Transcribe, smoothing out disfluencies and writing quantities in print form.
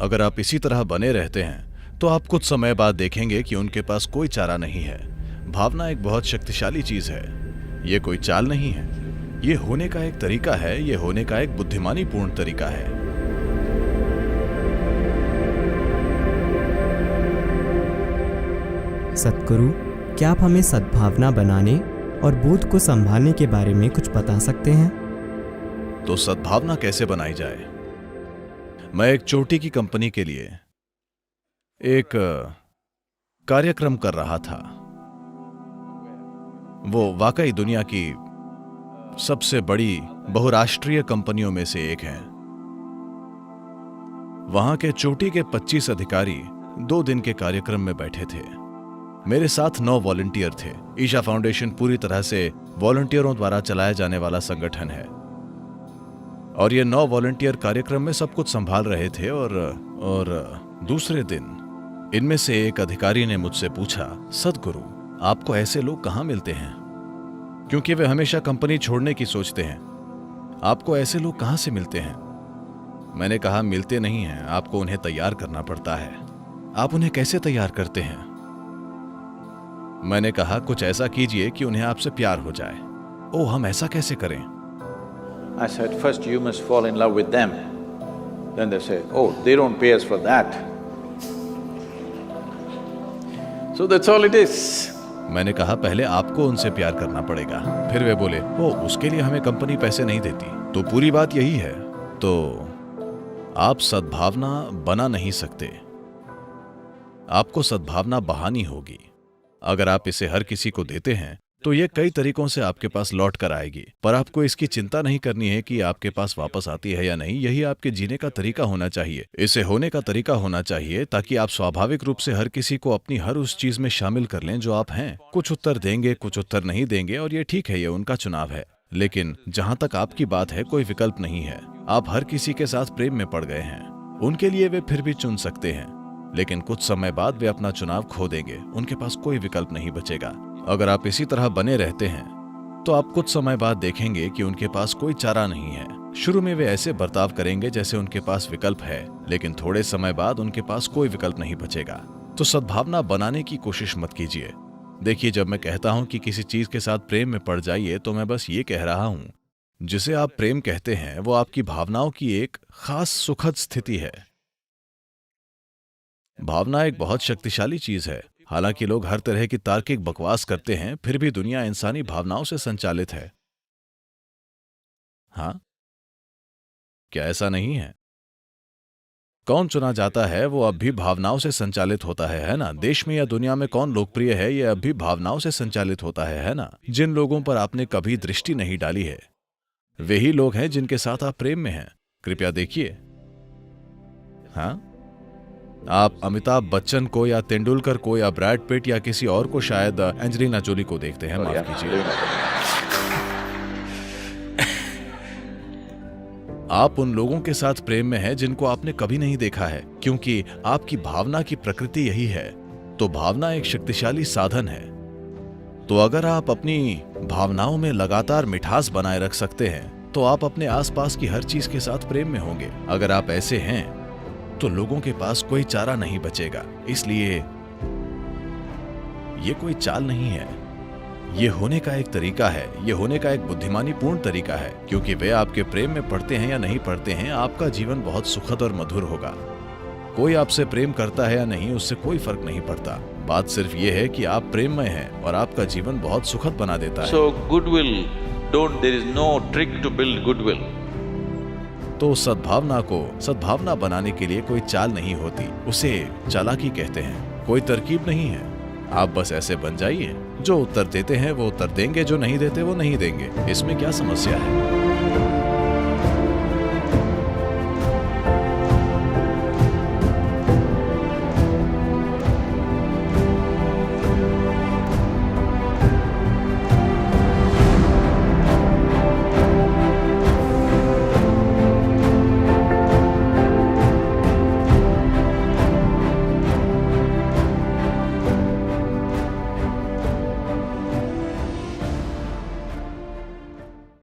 अगर आप इसी तरह बने रहते हैं तो आप कुछ समय बाद देखेंगे कि उनके पास कोई चारा नहीं है। भावना एक बहुत शक्तिशाली चीज है। ये कोई चाल नहीं है, ये होने का एक तरीका है, ये होने का एक बुद्धिमानीपूर्ण तरीका है। सद्गुरु, क्या आप हमें सद्भावना बनाने और बोध को संभालने के बारे में कुछ बता सकते हैं? तो सद्भावना कैसे बनाई जाए? मैं एक चोटी की कंपनी के लिए एक कार्यक्रम कर रहा था। वो वाकई दुनिया की सबसे बड़ी बहुराष्ट्रीय कंपनियों में से एक है। वहां के चोटी के 25 अधिकारी 2 दिन के कार्यक्रम में बैठे थे। मेरे साथ 9 वॉलंटियर थे। ईशा फाउंडेशन पूरी तरह से वॉलंटियरों द्वारा चलाया जाने वाला संगठन है और ये 9 वॉलंटियर कार्यक्रम में सब कुछ संभाल रहे थे। और दूसरे दिन इनमें से एक अधिकारी ने मुझसे पूछा, सद्गुरु, आपको ऐसे लोग कहां मिलते हैं? क्योंकि वे हमेशा कंपनी छोड़ने की सोचते हैं। आपको ऐसे लोग कहां से मिलते हैं? मैंने कहा, मिलते नहीं हैं, आपको उन्हें तैयार करना पड़ता है। आप उन्हें कैसे तैयार करते हैं? मैंने कहा, कुछ ऐसा कीजिए कि उन्हें आपसे प्यार हो जाए। ओह, हम ऐसा कैसे करें? I said, first you must fall in love with them. Then they say, oh, they don't pay us for that. So that's all it is. मैंने कहा, पहले आपको उनसे प्यार करना पड़ेगा। फिर वे बोले, ओ, उसके लिए हमें कंपनी पैसे नहीं देती। तो पूरी बात यही है। तो आप सद्भावना बना नहीं सकते, आपको सद्भावना बहानी होगी। अगर आप इसे हर किसी को देते हैं तो ये कई तरीकों से आपके पास लौट कर आएगी, पर आपको इसकी चिंता नहीं करनी है कि आपके पास वापस आती है या नहीं। यही आपके जीने का तरीका होना चाहिए, इसे होने का तरीका होना चाहिए, ताकि आप स्वाभाविक रूप से हर किसी को अपनी हर उस चीज में शामिल कर लें जो आप हैं। कुछ उत्तर देंगे, कुछ उत्तर नहीं देंगे, और ये ठीक है, ये उनका चुनाव है। लेकिन जहां तक आपकी बात है, कोई विकल्प नहीं है। आप हर किसी के साथ प्रेम में पड़ गए हैं। उनके लिए वे फिर भी चुन सकते हैं, लेकिन कुछ समय बाद वे अपना चुनाव खो देंगे। उनके पास कोई विकल्प नहीं बचेगा। अगर आप इसी तरह बने रहते हैं तो आप कुछ समय बाद देखेंगे कि उनके पास कोई चारा नहीं है। शुरू में वे ऐसे बर्ताव करेंगे जैसे उनके पास विकल्प है, लेकिन थोड़े समय बाद उनके पास कोई विकल्प नहीं बचेगा। तो सद्भावना बनाने की कोशिश मत कीजिए। देखिए, जब मैं कहता हूं कि किसी चीज के साथ प्रेम में पड़ जाइए, तो मैं बस ये कह रहा हूं, जिसे आप प्रेम कहते हैं वो आपकी भावनाओं की एक खास सुखद स्थिति है। भावना एक बहुत शक्तिशाली चीज है। हालांकि लोग हर तरह की तार्किक बकवास करते हैं, फिर भी दुनिया इंसानी भावनाओं से संचालित है। हाँ, क्या ऐसा नहीं है? कौन चुना जाता है वो अब भी भावनाओं से संचालित होता है ना? देश में या दुनिया में कौन लोकप्रिय है, ये अब भी भावनाओं से संचालित होता है ना? जिन लोगों पर आपने कभी दृष्टि नहीं डाली है, वे ही लोग हैं जिनके साथ आप प्रेम में हैं। कृपया देखिए। हाँ, आप अमिताभ बच्चन को या तेंदुलकर को या ब्रैड पिट या किसी और को, शायद एंजेलिना जोली को देखते हैं। माफ कीजिए। आप उन लोगों के साथ प्रेम में हैं जिनको आपने कभी नहीं देखा है, क्योंकि आपकी भावना की प्रकृति यही है। तो भावना एक शक्तिशाली साधन है। तो अगर आप अपनी भावनाओं में लगातार मिठास बनाए रख सकते हैं तो आप अपने आसपास की हर चीज के साथ प्रेम में होंगे। अगर आप ऐसे हैं तो लोगों के पास कोई चारा नहीं बचेगा। इसलिए ये कोई चाल नहीं है, ये होने का एक तरीका है, ये होने का एक बुद्धिमानीपूर्ण तरीका है। क्योंकि वे आपके प्रेम में पड़ते हैं या नहीं पड़ते हैं, आपका जीवन बहुत सुखद और मधुर होगा। कोई आपसे प्रेम करता है या नहीं, उससे कोई फर्क नहीं पड़ता। बात सिर्फ ये है कि आप प्रेम में हैं और आपका जीवन बहुत सुखद बना देता है। So goodwill, there is no trick to build goodwill. तो सद्भावना बनाने के लिए कोई चाल नहीं होती, उसे चालाकी कहते हैं। कोई तरकीब नहीं है, आप बस ऐसे बन जाइए। जो उत्तर देते हैं वो उत्तर देंगे, जो नहीं देते वो नहीं देंगे। इसमें क्या समस्या है?